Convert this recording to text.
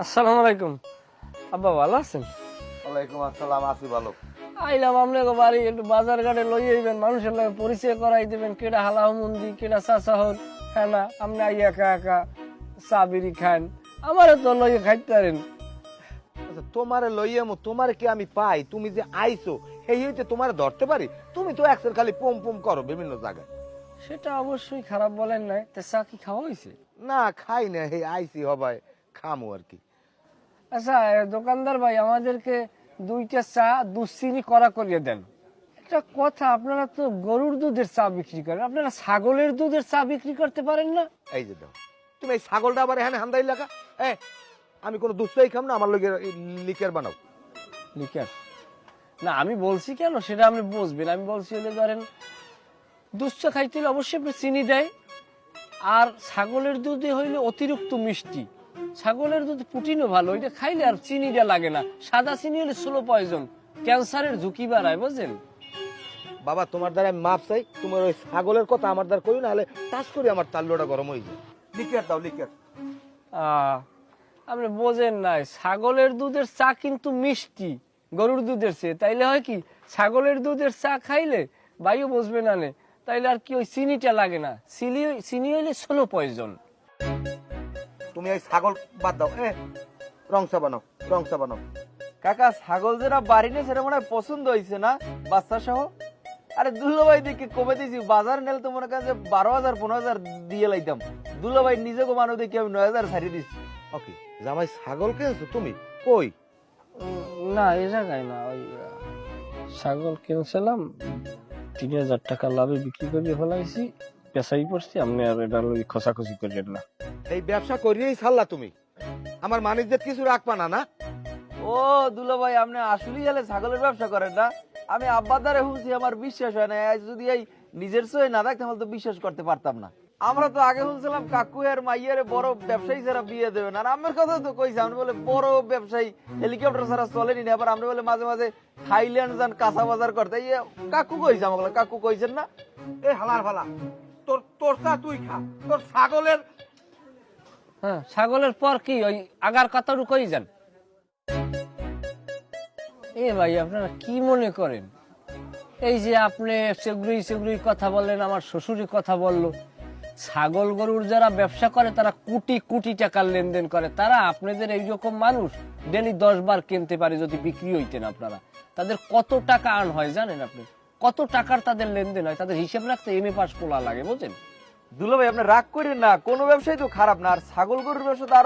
আসসালামু আলাইকুম। আব্বা ভালো আছেন? ওয়ালাইকুম আসসালাম, আছি ভালো। আইলাম আপনাকে বাড়ি, একটু বাজার ঘাটে লই আইবেন, মানুষের লাগে পরিচয় করাই দিবেন, কেডা হালাহ মন্দি কেডা চাচা হন। হ্যাঁ না, আপনি আই একা একা চা বিড়ি খান, আমারে তো লইয়ে খাইতে পারেন। আচ্ছা, তোমারে লইয়ামু, তোমারে কি আমি পাই? তুমি যে আইছো এই হইতে তোমারে ধরতে পারি? তুমি তো একসের খালি পম পম করো বিভিন্ন জায়গায়। সেটা অবশ্যই খারাপ বলেন নাই, তা চা কি খাওয়া হয়েছে? না, খাই না, এই আইছি হবায় খামু আর কি। আচ্ছা দোকানদার ভাই, আমাদেরকে 2টা চা দুশ্চিনি করা করিয়ে দেন। একটা কথা, আপনারা তো গরুর দুধের চা বিক্রি করেন, আপনারা ছাগলের দুধের চা বিক্রি করতে পারেন না? এই যে দাও, তুমি এই ছাগলটা আবার এখানে হান্দাই লাগা। আমি কোনো দুধটাই খাম না, আমার লগে লিকার বানাও। লিকার? না, আমি বলছি কেন সেটা আপনি বুঝবেন। আমি বলছি হলে ধরেন দুধ চা খাইতে হলে অবশ্যই আপনি চিনি দেয়, আর ছাগলের দুধে হইলে অতিরিক্ত মিষ্টি। ছাগলের দুধ প্রোটিনও ভালো, ওইটা খাইলে আর চিনিটা লাগে না। সাদা চিনি হলে স্লো পয়জন, ক্যান্সারের ঝুঁকি বাড়ায়, বুঝলেন? বাবা, তোমার দ্বারা আমি মাপ চাই, তোমার ওই ছাগলের কথা আমার দ্বারা করি না, হলে টাচ করে আমার তাল্লোটা গরম হয়ে যায়। লিকার দাও, লিকার। আপনি বোঝেন নাই, ছাগলের দুধের চা কিন্তু মিষ্টি গরুর দুধের চেয়ে। তাইলে হয় কি, ছাগলের দুধের চা খাইলে বায়ু বসবে না নে, তাইলে আর কি ওই চিনিটা লাগে না। চিনি হইলে স্লো পয়জন। তুমি এই ছাগল বাদ দাও, রংসা বানাও, রংসা বানাও। কাকা, ছাগল যেটা বাড়ি নেই সেটা মনে হয় পছন্দ হয়েছে না, বাচ্চা সহ। আরে দুলাভাই দেখি কমে দিয়েছি, বাজার নেলে তো মনে করেন যে 12,000 15,000 দিয়ে লাইতাম। দুলাভাই নিজেকে মানুষ দেখি আমি 9,000 ছাড়িয়ে দিচ্ছি। ওকে, জামাই ছাগল কিনছো তুমি? কই? না, এই জায়গায় না, ওই ছাগল কিনছিলাম, 3,000 টাকা লাভে বিক্রি করে ফেলাইছি, পেশাই পড়ছি। আপনি আর এটা লই খসাখসি করেন না। এই ব্যবসা করিয়েই ছাড়লা তুমি, আমার মানিজ্যের কিছু রাখবা না? না, ও দুলাভাই, আপনি আসলেই গেলে ছাগলের ব্যবসা করেন না? আমি আব্বার দ্বারা শুনছি, আমার বিশ্বাস হয় না। আজ যদি এই নিজের সয়ে না থাকতে তাহলে তো বিশ্বাস করতে পারতাম না। আমরা তো আগে শুনছিলাম কাকু আর মাইয়ারে বড় ব্যবসায়ী ছাড়া বিয়ে দেবেন, আর আমার কথা তো কইছে আপনি বলে বড় ব্যবসায়ী হেলিকপ্টার ছাড়া চলেনি না। আবার আমরা বলে মাঝে মাঝে থাইল্যান্ড যান কাঁচা বাজার করতে। কাকু কইছে আমাকে, কাকু কইছেন না? এই হালার ফালা, তোর তোর চা তুই খা, তোর ছাগলের। হ্যাঁ, ছাগলের পর কি ওই আগার কথাটু কই যান? এ ভাই, আপনারা কি মনে করেন এই যে আপনি সেগুড়ি সেগুড়ি কথা বললেন, আমার শ্বশুরি কথা বললো, ছাগল গরুর যারা ব্যবসা করে তারা কোটি কোটি টাকার লেনদেন করে। তারা আপনাদের এইরকম মানুষ ডেলি 10 বার কিনতে পারে যদি বিক্রি হইতেন আপনারা। তাদের কত টাকা আর্ন হয় জানেন আপনি? কত টাকার তাদের লেনদেন হয়, তাদের হিসেব রাখতে এমএ পাস পোলা লাগে, বুঝেন? দুলাভাই, আপনি রাগ করেন না, কোনো ব্যবসায়ী তো খারাপ না, আর ছাগল গরুর ব্যবসা তো আরো